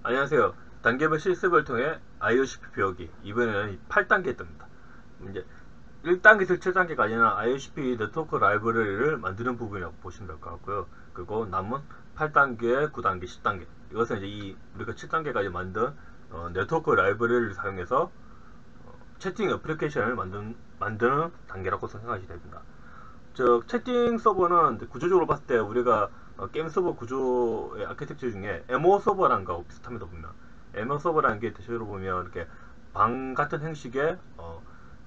안녕하세요. 단계별 실습을 통해 IOCP 배우기. 이번에는 8단계 뜹니다. 이제 1단계에서 7단계까지는 IOCP 네트워크 라이브러리를 만드는 부분이라고 보시면 될 것 같고요. 그리고 남은 8단계, 9단계, 10단계. 이것은 이제 우리가 7단계까지 만든 네트워크 라이브러리를 사용해서 채팅 애플리케이션을 만드는 단계라고 생각하시면 됩니다. 즉 채팅 서버는 구조적으로 봤을 때 우리가 게임 서버 구조의 아키텍처 중에 MO 서버라는 거하고 비슷합니다. 보면 MO 서버라는 게 대체적으로 보면 이렇게 방 같은 형식의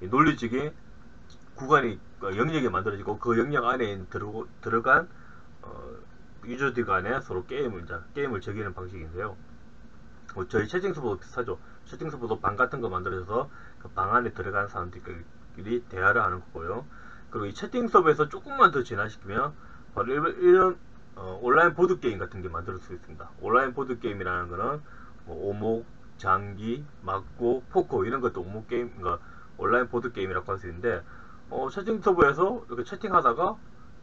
논리적인 구간이 영역이 만들어지고 그 영역 안에 들어간 유저들 간에 서로 게임을 즐기는 방식인데요. 저희 채팅 서버도 비슷하죠. 채팅 서버도 방 같은 거 만들어서 그 방 안에 들어간 사람들끼리 대화를 하는 거고요. 그리고 이 채팅 서버에서 조금만 더 진화시키면 바로 이런 온라인 보드 게임 같은 게 만들 수 있습니다. 온라인 보드 게임이라는 거는 뭐 오목, 장기, 막고, 포커 이런 것도 오목 게임, 그러니까 온라인 보드 게임이라고 할 수 있는데 채팅 서버에서 이렇게 채팅하다가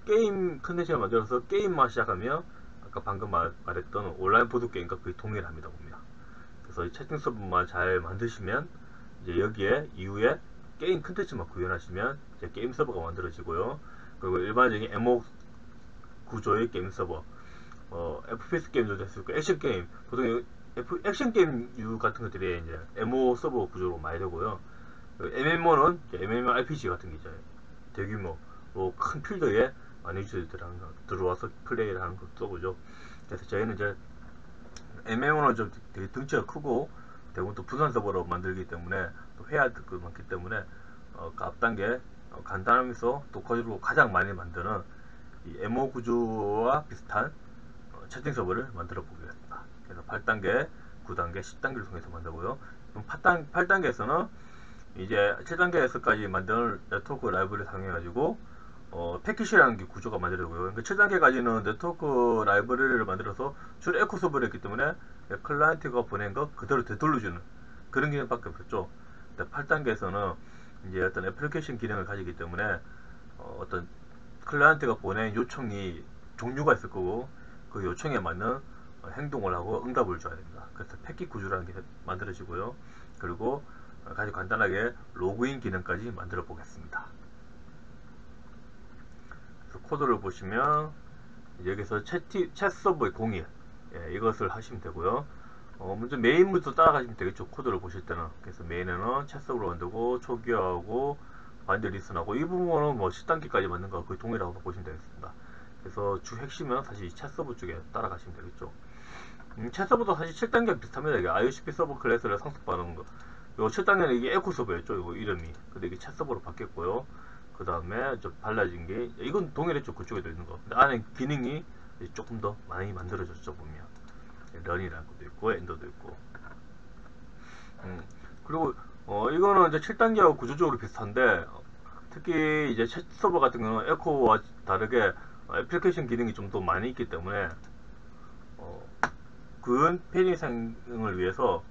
게임 컨텐츠를 만들어서 게임만 시작하면 아까 방금 말했던 온라인 보드 게임과 거의 동일합니다. 봅니다. 그래서 이 채팅 서버만 잘 만드시면 이제 여기에 이후에 게임 컨텐츠만 구현하시면 이제 게임 서버가 만들어지고요. 그리고 일반적인 MO 구조의 게임 서버, FPS 게임도 될 수 있고 액션 게임, 보통 액션 게임류 같은 것들이 이제 MO 서버 구조로 많이 되고요. MMO는 MMORPG 같은 게 있잖아요. 대규모 큰 필드에 많은 유저들이 들어와서 플레이를 하는 서버죠. 그래서 저희는 이제 MMO는 좀 되게 덩치가 크고 대부분 또 분산 서버로 만들기 때문에 또 회화도 많기 때문에 그 앞단계 간단하면서 또 거기로 가장 많이 만드는 이 MO 구조와 비슷한 채팅 서버를 만들어 보겠습니다. 그래서 8단계, 9단계, 10단계를 통해서 만들고요. 그럼 8단계에서는 이제 7단계에서까지 만든 네트워크 라이브를 사용해가지고 패킷이라는 게 구조가 만들어지고요. 그러니까 7단계까지는 네트워크 라이브러리를 만들어서 주로 에코 서버를 했기 때문에 클라이언트가 보낸 거 그대로 되돌려주는 그런 기능밖에 없었죠. 8단계에서는 이제 어떤 애플리케이션 기능을 가지기 때문에 어떤 클라이언트가 보낸 요청이 종류가 있을 거고 그 요청에 맞는 행동을 하고 응답을 줘야 됩니다. 그래서 패킷 구조라는 게 만들어지고요. 그리고 아주 간단하게 로그인 기능까지 만들어 보겠습니다. 코드를 보시면 여기서 챗 서버의 공유 이것을 하시면 되고요. 먼저 메인부터 따라가시면 되겠죠. 코드를 보실 때는. 그래서 메인에는 챗 서버를 만들고 초기화하고 바인드 리슨하고 이 부분은 뭐 10단계까지 만든 거 거의 동일하고 보시면 되겠습니다. 그래서 주 핵심은 사실 챗 서버 쪽에 따라가시면 되겠죠. 챗 서버도 사실 7단계랑 비슷합니다. 이게 IOCP 서버 클래스를 상속받은 거. 요 7단계는 이게 에코 서버였죠. 이거 이름이. 근데 이게 챗 서버로 바뀌었고요. 그 다음에 좀 달라진 게 이건 동일했죠. 그쪽에도 있는 거. 근데 안에 기능이 조금 더 많이 만들어졌죠. 보면 런이라는 것도 있고 엔더도 있고. 그리고 이거는 이제 7단계하고 구조적으로 비슷한데 특히 이제 챗 서버 같은 경우는 에코와 다르게 애플리케이션 기능이 좀 더 많이 있기 때문에 그 편의성을 위해서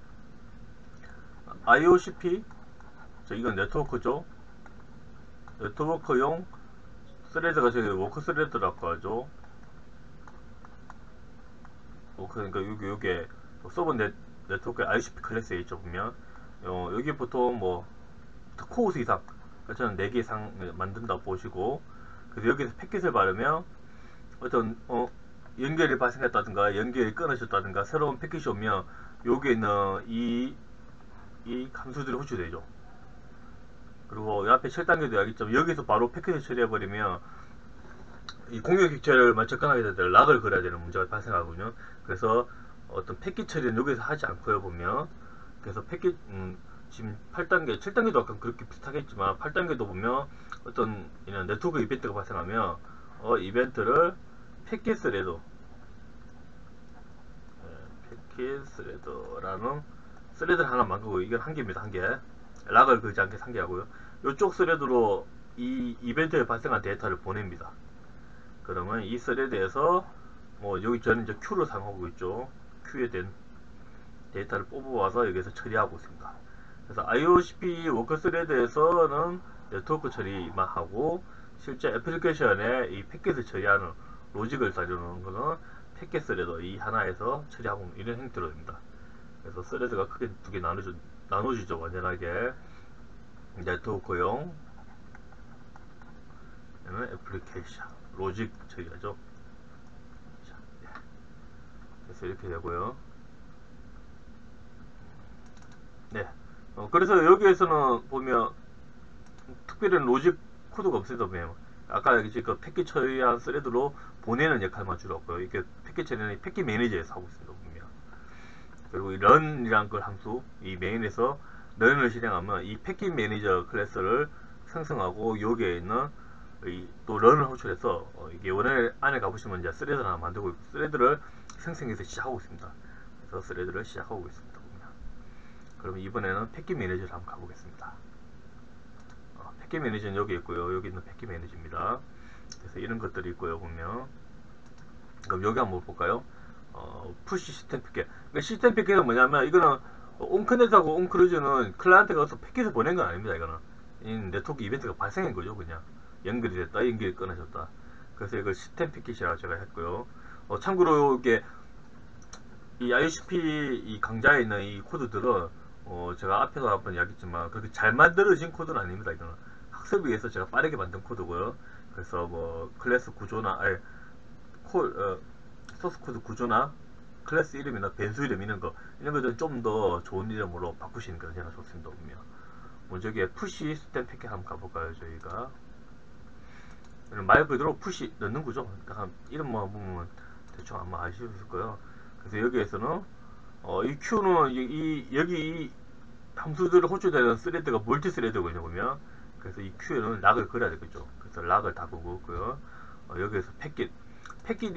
IOCP 이건 네트워크죠. 네트워크용 스레드가 저기 워크 스레드라고 하죠. 그러니까 요게 서버 네트워크 ICP 클래스에 있죠. 보면 여기 보통 뭐 코어스 이상 저는 4개 이상 만든다 보시고 그래서 여기서 패킷을 바르면 어떤 연결이 발생했다든가 연결이 끊어졌다든가 새로운 패킷이 오면 여기에 있는 이 함수들이 호출되죠. 그리고 옆에 7단계도 이야기했지만 여기서 바로 패킷을 처리해버리면 이 공유 객체를 접근하게 되면 락을 그려야 되는 문제가 발생하거든요. 그래서 어떤 패킷 처리는 여기서 하지 않고요. 보면 그래서 패킷 지금 8단계, 7단계도 약간 그렇게 비슷하겠지만 8단계도 보면 어떤 이런 네트워크 이벤트가 발생하면 이벤트를 패킷 스레드 패킷 스레드라는 스레드를 하나 만들고 이건 한 개입니다. 한 개. 락을 그리지 않게 한 개 하고요. 이쪽 스레드로 이 이벤트에 발생한 데이터를 보냅니다. 그러면 이 스레드에서 뭐 여기 저는 이제 Q를 사용하고 있죠. Q에 된 데이터를 뽑아와서 여기서 처리하고 있습니다. 그래서 IOCP 워크 스레드에서는 네트워크 처리만 하고 실제 애플리케이션에 이 패킷을 처리하는 로직을 다루는 것은 패킷 스레드 이 하나에서 처리하고 이런 형태로 됩니다. 그래서 스레드가 크게 두 개 나눠지죠. 완전하게 네트워크용, 얘는 애플리케이션, 로직 처리하죠. 자, 예. 그래서 이렇게 되고요. 네. 그래서 여기에서는 보면 특별한 로직 코드가 없어도 보면 아까 이제 그 패킷 처리한 스레드로 보내는 역할만 주로 없고요. 이게 패킷 처리는 패킷 매니저에서 하고 있습니다. 보면. 그리고 이 run이란 걸 함수, 이 메인에서 run을 실행하면 이 패킷 매니저 클래스를 생성하고 여기에 있는 또 run을 호출해서 이게 원래 안에 가보시면 이제 스레드를 하나 만들고 있고 스레드를 생성해서 시작하고 있습니다. 그래서 스레드를 시작하고 있습니다. 보면. 그럼 이번에는 패킷 매니저를 한번 가보겠습니다. 패킷 매니저는 여기 있고요. 여기 있는 패킷 매니저입니다. 그래서 이런 것들이 있고요. 보면 그럼 여기 한번 볼까요? 푸시 시스템 패킷. 그러니까 시스템 패킷은 뭐냐면 이거는 온커넥트하고 온크루즈는 클라이언트가 가서 패킷을 보낸 건 아닙니다. 이거는 이 네트워크 이벤트가 발생한 거죠. 그냥 연결이 됐다, 연결이 끊어졌다. 그래서 이걸 시스템 패킷이라고 제가 했고요. 참고로 이게 이 ICP 이 강좌에 있는 이 코드들은 제가 앞에서 한번 이야기했지만 그렇게 잘 만들어진 코드는 아닙니다. 이거는 학습을 위해서 제가 빠르게 만든 코드고요. 그래서 뭐 클래스 구조나 소스 코드 구조나 클래스 이름이나 변수 이름 이런 것들은 좀 더 좋은 이름으로 바꾸시는 게 제가 좋습니다. 보면 먼저 여기에 푸시 시스템 패킷 한번 가볼까요? 저희가 말 그대로 푸시 넣는 거죠. 이름만 보면 대충 아마 아실 수 있을 거예요. 그래서 여기에서는 이 Q는 여기 이 함수들을 호출되는 스레드가 멀티 스레드거든요. 보면 그래서 이 Q에는 락을 걸어야 되겠죠. 그래서 락을 다 걸고 있고요. 여기에서 패킷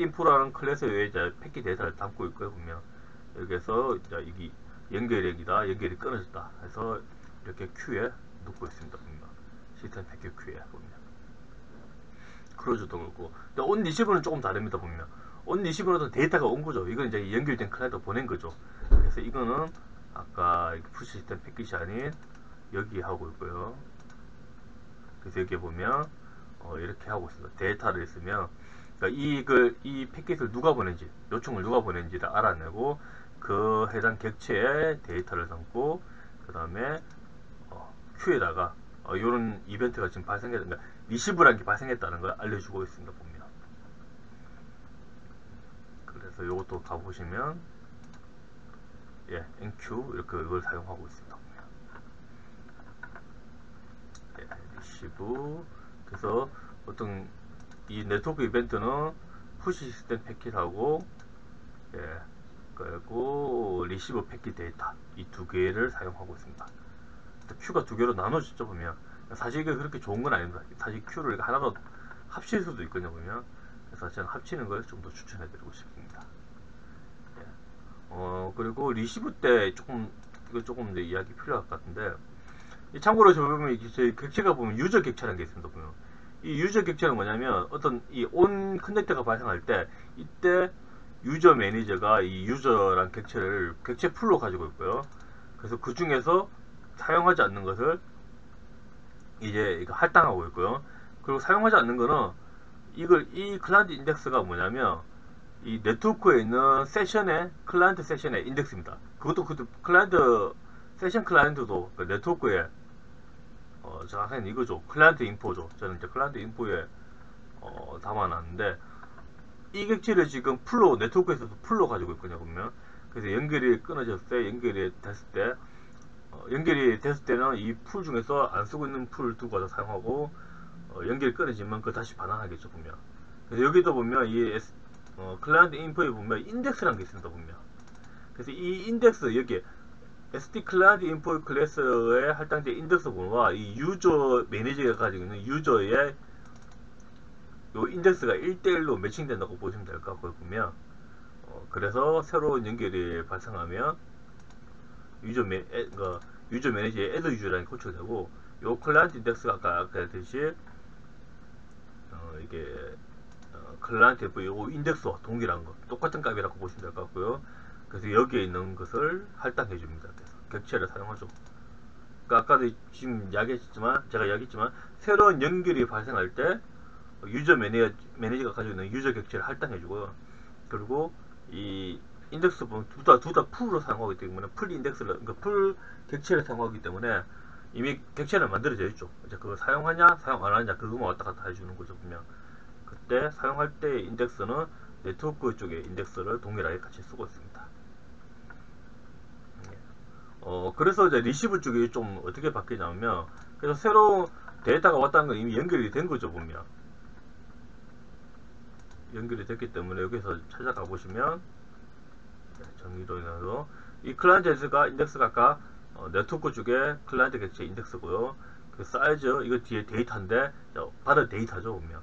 인포라는 클래스에 이제 패킷 데이터를 담고 있고요. 보면 여기에서 이제 이게 연결액이다, 연결이 끊어졌다 해서 이렇게 Q에 넣고 있습니다. 보면 시스템 패킷 Q에 보면 크루즈도 그렇고 근데 온 리시브는 조금 다릅니다. 보면 온 리시브는 데이터가 온 거죠. 이건 이제 연결된 클라이언트 보낸 거죠. 그래서 이거는 아까 푸시 시스템 패킷이 아닌 여기 하고 있고요. 그래서 여기 보면 이렇게 하고 있습니다. 데이터를 있으면 그러니까 이 패킷을 누가 보낸지, 요청을 누가 보낸지를 알아내고 그 해당 객체의 데이터를 담고 그 다음에 큐에다가 이런 이벤트가 지금 발생했다, 리시브라는 게 발생했다는 걸 알려주고 있습니다. 보면 그래서 이것도 가보시면 NQ 이렇게 이걸 사용하고 있습니다. 리시브. 그래서 어떤 이 네트워크 이벤트는 푸시 시스템 패킷하고 그리고 리시브 패킷 데이터 이 두 개를 사용하고 있습니다. Q가 두 개로 나눠졌죠. 보면 사실 이게 그렇게 좋은 건 아닙니다. 사실 Q를 하나로 합칠 수도 있거든요. 보면 그래서 저는 합치는 걸 좀 더 추천해 드리고 싶습니다. 그리고 리시브 때 이거 조금 이제 이야기 필요할 것 같은데 참고로 저 보면 저희 객체가 보면 유저 객체라는 게 있습니다. 보면 이 유저 객체는 뭐냐면 어떤 이 온 커넥터가 발생할 때 이때 유저 매니저가 이 유저란 객체 풀로 가지고 있고요. 그래서 그 중에서 사용하지 않는 것을 이제 이거 할당하고 있고요. 그리고 사용하지 않는 거는 이 클라이언트 인덱스가 뭐냐면 이 네트워크에 있는 클라이언트 세션의 인덱스입니다. 그것도 클라이언트 세션 클라이언트도 그 네트워크에 정확하게 이거죠. 클라이언트 인포죠. 저는 이제 클라이언트 인포에 담아놨는데 이 객체를 지금 네트워크에서도 풀로 가지고 있거든요. 보면 그래서 연결이 끊어졌을 때 연결이 됐을 때는 이 풀 중에서 안 쓰고 있는 풀 두 가지 사용하고 연결이 끊어지면 그걸 다시 반환하겠죠. 보면 그래서 여기도 보면 클라이언트 인포에 보면 인덱스라는 게 있습니다. 보면 그래서 이 인덱스 여기 SD 클라이언트 인포 클래스에 할당된 인덱스 번호와 이 유저 매니저가 가지고 있는 유저의 요 인덱스가 1대1로 매칭된다고 보시면 될 것 같고요. 보면 그래서 새로운 연결이 발생하면 유저 매니저의 애드 유저라는 게 호출되고 요 클라이언트 인덱스가 아까 했듯이 이게 클라이언트 요 인덱스와 동일한 거 똑같은 값이라고 보시면 될 것 같고요. 그래서 여기에 있는 것을 할당해 줍니다. 그래서 객체를 사용하죠. 그러니까 아까도 지금 제가 이야기했지만 새로운 연결이 발생할 때 유저 매니저가 가지고 있는 유저 객체를 할당해 주고요. 그리고 이 인덱스 보면 둘 다 풀로 사용하기 때문에 풀 인덱스를, 그러니까 풀 객체를 사용하기 때문에 이미 객체는 만들어져 있죠. 이제 그걸 사용하냐 사용 안 하냐 그거만 왔다 갔다 해주는 거죠. 보면 그때 사용할 때 인덱스는 네트워크 쪽의 인덱스를 동일하게 같이 쓰고 있습니다. 그래서 이제 리시브 쪽이 좀 어떻게 바뀌냐면, 그래서 새로운 데이터가 왔다는 건 이미 연결이 된 거죠. 보면 연결이 됐기 때문에 여기서 찾아가 보시면 정의로 인해서 이 클라이언트가 인덱스가 아까 네트워크 쪽에 클라이언트 객체 인덱스고요. 그 사이즈 이거 뒤에 데이터인데 받은 데이터죠. 보면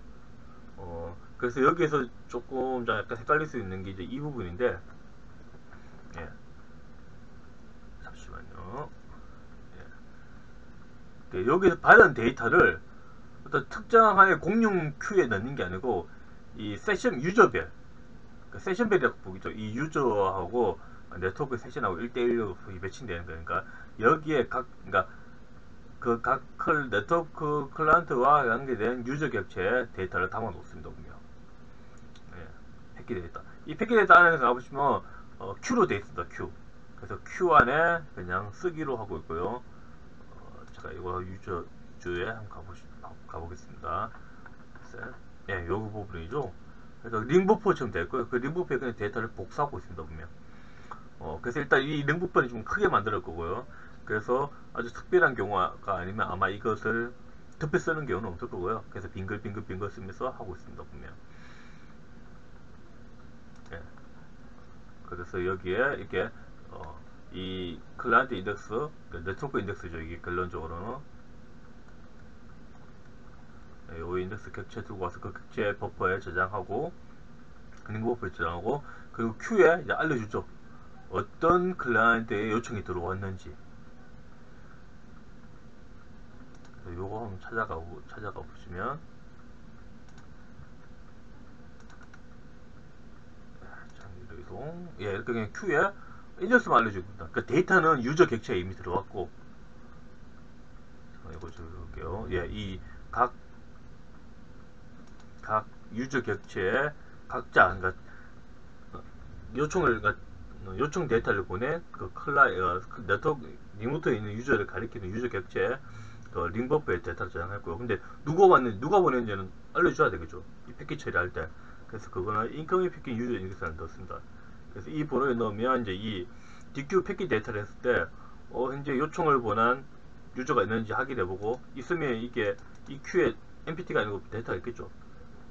그래서 여기에서 조금 약간 헷갈릴 수 있는 게 이제 이 부분인데, 예, 잠시만요. 예. 여기서 받은 데이터를 어떤 특정한 하나의 공용 큐에 넣는 게 아니고 이 세션 유저별, 그러니까 세션별이라고 보기죠. 이 유저하고 네트워크 세션하고 1대1로 매칭되는 거니까 여기에 그러니까 그 각 네트워크 클라이언트와 연계된 유저 격체의 데이터를 담아 놓습니다. 보면 예, 패킷 데이터. 이 패킷 데이터 안에 가보시면 Q로 되어 있습니다. Q. 그래서 Q 안에 그냥 쓰기로 하고 있고요. 제가 이거 유저에 한번 가보겠습니다. 예, 요거 부분이죠. 그래서 링버퍼처럼 되어 있고요. 그 링버퍼에 그냥 데이터를 복사하고 있습니다. 보면 그래서 일단 이 링버퍼는 좀 크게 만들 거고요. 그래서 아주 특별한 경우가 아니면 아마 이것을 덮여 쓰는 경우는 없을 거고요. 그래서 빙글 쓰면서 하고 있습니다. 보면 예. 그래서 여기에 이렇게 이 클라이언트 인덱스, 네트워크 인덱스죠. 이게 결론적으로는 이 인덱스 객체 들고 와서 그 객체 버퍼에 저장하고 링크 버퍼에 저장하고 그리고 Q에 이제 알려주죠. 어떤 클라이언트의 요청이 들어왔는지. 요거 한번 찾아가 보시면 장기로 이동. 예, 이렇게 그냥 Q에 인덱스만 알려줍니다. 그 데이터는 유저 객체에 이미 들어왔고, 이거 줄게요. 예, 이 각 유저 객체에 각자, 그러니까 요청을, 그러니까 요청 데이터를 보낸 그 네트워크 리모트에 있는 유저를 가리키는 유저 객체 그 링버프에 데이터를 저장했고요. 근데 누가 보냈는지는 알려줘야 되겠죠. 이 패킷 처리할 때. 그래서 그거는 인커밍 패킷 유저 인덱스를 넣습니다. 그래서 이 번호에 넣으면 이제 이 DQ 패킷 데이터를 했을 때 현재 요청을 보낸 유저가 있는지 확인해보고 있으면 이게 이 큐에 MPT가 아니고 데이터가 있겠죠.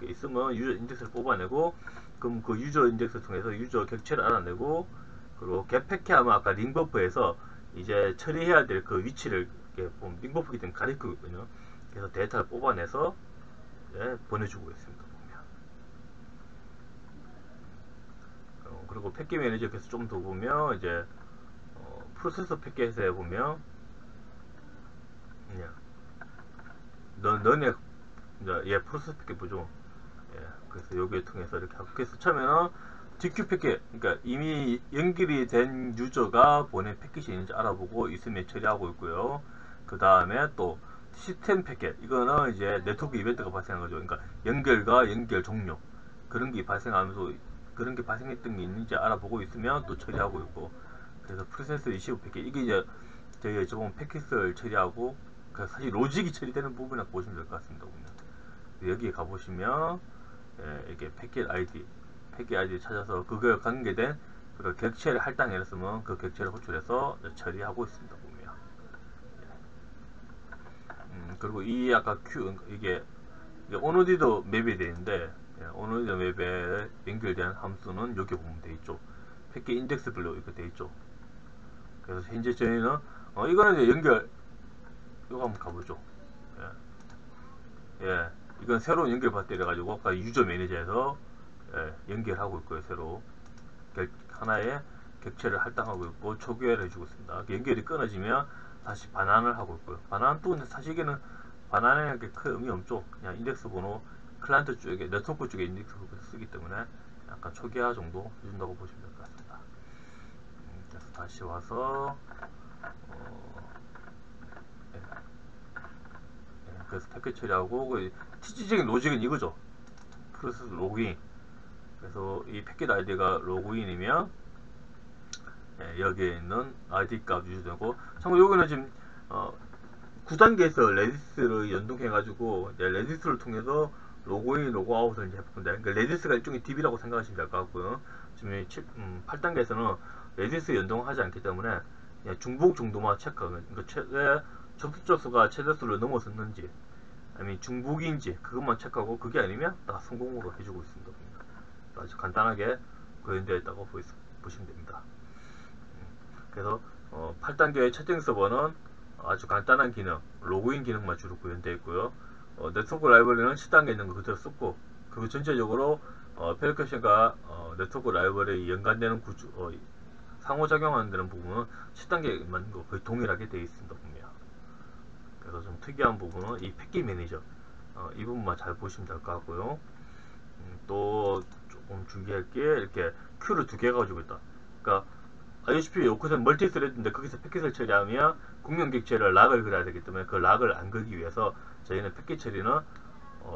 있으면 유저 인덱스를 뽑아내고 그럼 그 유저 인덱스 통해서 유저 객체를 알아내고 그리고 겟패키하면 아까 링버프에서 이제 처리해야 될 그 위치를 링버프기 때문에 가리키고 있거든요. 그래서 데이터를 뽑아내서 보내주고 있습니다. 그리고 패킷 매니저에서 좀 더 보면 이제 프로세서 패킷에 보면 그냥 너네 프로세서 패킷 보죠. 예, 그래서 여기에 통해서 이렇게 하고 그래서 처음에는 DQ 패킷, 그러니까 이미 연결이 된 유저가 보낸 패킷이 있는지 알아보고 있으면 처리하고 있고요. 그 다음에 또 시스템 패킷, 이거는 이제 네트워크 이벤트가 발생한 거죠. 그러니까 연결과 연결 종료 그런 게 발생하면서 그런 게 발생했던 게 있는지 알아보고 있으면 또 처리하고 있고. 그래서 프로세스 리시브 패킷, 이게 이제 저희 저번 패킷을 처리하고 사실 로직이 처리되는 부분이라고 보시면 될 것 같습니다. 보면 여기에 가보시면 이렇게 패킷 아이디 찾아서 그거에 관계된 그 객체를 할당했으면 그 객체를 호출해서 처리하고 있습니다. 보면 그리고 이 아까 이게 오노디도 맵이 되는데 오노디도 맵에 연결된 함수는 여기 보면 돼 있죠. 패킷 인덱스별로 이렇게 돼 있죠. 그래서 현재 저희는 이거는 이제 이거 한번 가보죠. 이건 새로운 연결 받대 이래가지고 아까 유저 매니저에서 연결하고 있고요. 새로 하나의 객체를 할당하고 있고 초기화를 해주고 있습니다. 연결이 끊어지면 다시 반환을 하고 있고요. 반환 또 사실 이게는 반환에 큰 의미 없죠. 그냥 인덱스 번호 클라이언트 쪽에 네트워크 쪽에 인덱스 번호 쓰기 때문에 약간 초기화 정도 해준다고 보시면 될 것 같습니다. 그래서 다시 와서 예, 그래서 패킷 처리하고 그 실질적인 로직은 이거죠. 프로세스 로그인. 그래서 이 패킷 아이디가 로그인이면 여기에 있는 ID 값 유지되고, 참고로 여기는 지금 9단계에서 레디스를 연동해가지고 이제 레디스를 통해서 로그인, 로그아웃을 이제 해볼 건데, 그러니까 레디스가 일종의 DB라고 생각하시면 될 것 같고요. 지금 8단계에서는 레디스 연동하지 않기 때문에 그냥 중복 정도만 체크하면, 그러니까 최대 접속자 수가 최대수를 넘어섰는지 아니면 중복인지 그것만 체크하고, 그게 아니면 다 성공으로 해주고 있습니다. 아주 간단하게 구현되어 있다고 보시면 됩니다. 그래서 8단계의 채팅 서버는 아주 간단한 기능, 로그인 기능만 주로 구현되어 있고요. 네트워크 라이브러리는 10단계에 있는 거 그대로 썼고, 그리고 전체적으로 페리케이션과 네트워크 라이브러리에 연관되는 구조, 상호작용하는 부분은 10단계만 거의 동일하게 되어 있습니다. 보면. 그래서 좀 특이한 부분은 이 패킷 매니저, 이 부분만 잘 보시면 될 것 같고요. 또 조금 주의할 게, 이렇게 큐를 두 개 가지고 있다. 그러니까 IOCP 요크는 멀티 스레드인데 거기서 패킷을 처리하면 국면 객체를 락을 그려야 되기 때문에 그 락을 안 그리기 위해서 저희는 패킷 처리는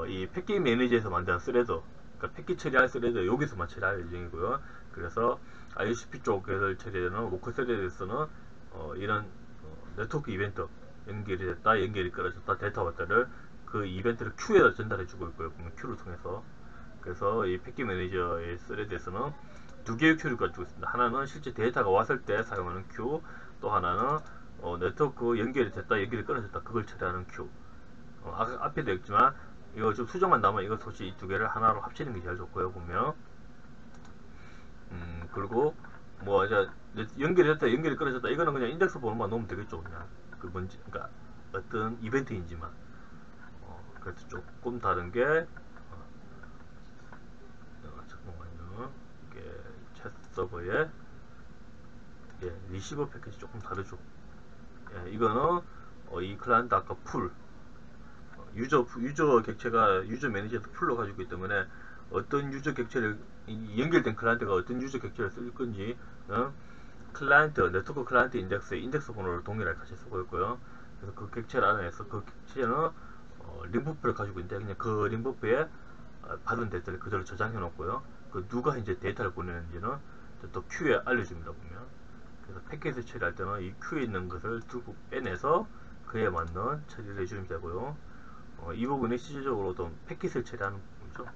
이 패킷 매니저에서 만든 스레드, 그러니까 패킷 처리할 스레드 여기서만 처리할 예정이고요. 그래서 IOCP 쪽을 처리되는 워크 스레드에서는 이런 네트워크 이벤트, 연결이 됐다, 연결이 끊어졌다, 데이터 왔다를 그 이벤트를 큐에다 전달해주고 있고요. 보면 큐를 통해서. 그래서 이 패킷 매니저의 스레드에서는 두 개의 큐를 가지고 있습니다. 하나는 실제 데이터가 왔을 때 사용하는 큐, 또 하나는 네트워크 연결이 됐다, 연결이 끊어졌다, 그걸 처리하는 큐. 앞에도 있지만 이거 좀 수정만 나면 이거 솔직히 이 두 개를 하나로 합치는 게 제일 좋고요. 보면 그리고 뭐 이제 연결이 됐다, 연결이 끊어졌다, 이거는 그냥 인덱스 번호만 넣으면 되겠죠. 그냥 그 뭔지, 그러니까 어떤 이벤트인지만. 그래서 조금 다른 게 잠깐만요. 이게 챗 서버에 리시버 패키지 조금 다르죠. 이거는 이 클라이언트 아까 풀 유저 객체가 유저 매니저에서 풀로 가지고 있기 때문에 어떤 유저 객체를 연결된 클라이언트가 어떤 유저 객체를 쓸 건지 클라이언트 네트워크 클라이언트 인덱스의 인덱스 번호를 동일하게 같이 쓰고 있고요. 그래서 그 객체 안에서 그 객체는 링버프를 가지고 있는데 그냥 그 링버프에 받은 데이터를 그대로 저장해 놓고요. 그 누가 이제 데이터를 보내는지는 또 큐에 알려줍니다. 보면. 그래서 패킷을 처리할 때는 이 큐에 있는 것을 들고 빼내서 그에 맞는 처리를 해주면 되고요. 이 부분이 실질적으로도 패킷을 처리하는 부분이죠.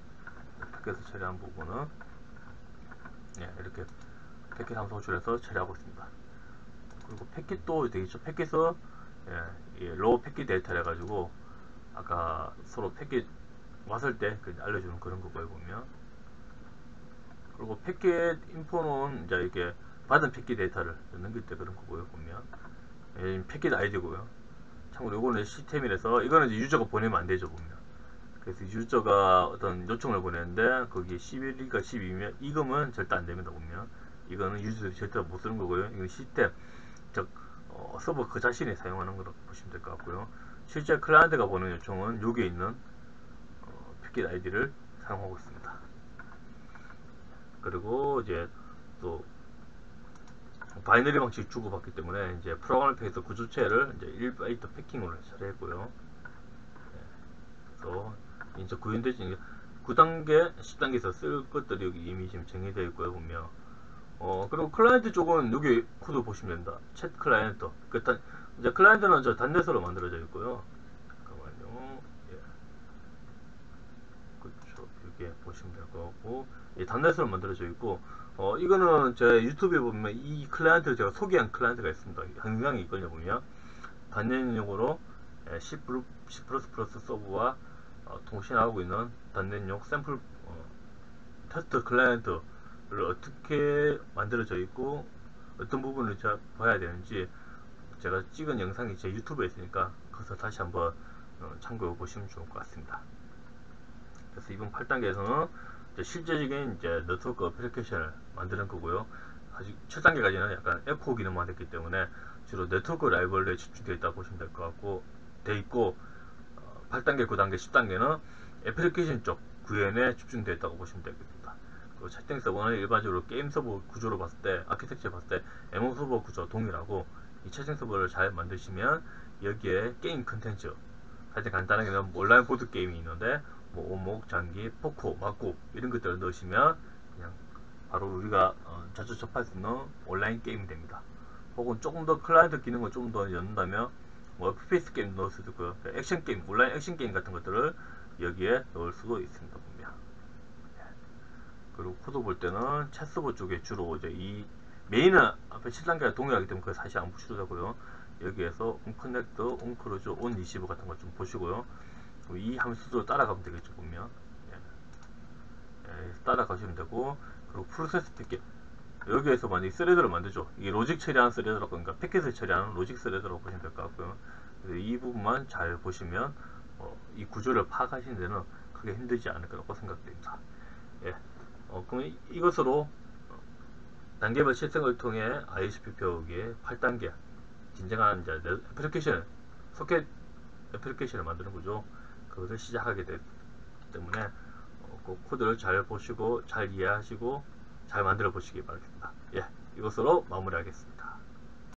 패킷을 처리하는 부분은 이렇게 패킷 함수 호출해서 처리하고 있습니다. 그리고 패킷도 되겠죠. 패킷은 로우 패킷 데이터를 해가지고 아까 서로 패킷 왔을 때 알려주는 그런 거고요. 보면. 그리고 패킷 인포는 이제 이렇게 받은 패킷 데이터를 넘길 때 그런 거고요. 보면. 패킷 아이디고요. 참고로 이거는 시스템이라서 이거는 이제 유저가 보내면 안 되죠. 보면. 그래서 유저가 어떤 요청을 보내는데 거기 11이니까 12면 이거면 절대 안 됩니다. 보면. 이거는 유저들이 절대 못 쓰는 거고요. 이건 시스템, 즉 서버 그 자신이 사용하는 거라고 보시면 될 것 같고요. 실제 클라이언트가 보낸 요청은 여기에 있는 패킷 아이디를 사용하고 있습니다. 그리고 이제 또 바이너리 방식 주고받기 때문에 이제 프로그램 페이스 구조체를 이제 1바이트 패킹으로 처리했고요. 그래서 이제 구현되지 9단계, 10단계에서 쓸 것들이 여기 이미 지금 정의되어 있고요. 보면. 그리고 클라이언트 쪽은 여기 코드 보시면 됩니다. 챗 클라이언트. 이제 클라이언트는 저 단넷으로 만들어져 있고요. 잠깐만요. 그렇죠. 이렇게 보시면 될 것 같고, 단넷으로 만들어져 있고, 이거는 제 유튜브에 보면 이 클라이언트를 제가 소개한 클라이언트가 있습니다. 영상이 있거든요. 보면 단넷용으로 C++ 서버와 통신하고 있는 단넷용 샘플 테스트 클라이언트를 어떻게 만들어져 있고 어떤 부분을 제가 봐야 되는지 제가 찍은 영상이 제 유튜브에 있으니까 거기서 다시 한번 참고해 보시면 좋을 것 같습니다. 그래서 이번 8단계에서는 실제적인 이제 네트워크 어플리케이션을 만드는 거고요. 아직 7단계까지는 약간 에코 기능만 됐기 때문에 주로 네트워크 라이브러리에 집중되어 있다고 보시면 될 것 같고, 돼 있고 8단계, 9단계, 10단계는 애플리케이션 쪽 구현에 집중되어 있다고 보시면 되겠습니다. 그 채팅 서버는 일반적으로 게임 서버 구조로 봤을 때, 아키텍처 봤을 때 MMO 서버 구조 동일하고, 이 채팅 서버를 잘 만드시면 여기에 게임 컨텐츠, 사실 간단하게는 온라인 보드 게임이 있는데 뭐 오목, 장기, 포코, 막고 이런 것들을 넣으시면 그냥 바로 우리가 자주 접할 수 있는 온라인 게임이 됩니다. 혹은 조금 더 클라이언트 기능을 좀 더 넣는다면 뭐 FPS 게임 넣을 수도 있고요. 액션 게임, 온라인 액션 게임 같은 것들을 여기에 넣을 수도 있습니다. 보면. 그리고 코드 볼 때는 체스보 쪽에 주로 이제 이 메인은 앞에 7단계가 동일하기 때문에 그걸 사실 안 보셔도 되고요. 여기에서 온커넥트, 온크루즈, 온리시브 같은 거 좀 보시고요. 이 함수도 따라가면 되겠죠. 보면 따라가시면 되고, 그리고 프로세스 티켓 여기에서 만약 스레드를 만들죠. 이게 로직 처리하는 스레드라고, 그러니까 패킷을 처리하는 로직 스레드라고 보시면 될 것 같고요. 그래서 이 부분만 잘 보시면 이 구조를 파악하시는 데는 크게 힘들지 않을 거라고 생각됩니다. 예. 그럼 이것으로 단계별 실생을 통해 ISP 배우기의 8단계 진정한 이제 애플리케이션, 소켓 애플리케이션을 만드는 거죠. 그것을 시작하게 됐기 때문에 그 코드를 잘 보시고 잘 이해하시고 잘 만들어 보시기 바랍니다. 예, 이것으로 마무리하겠습니다.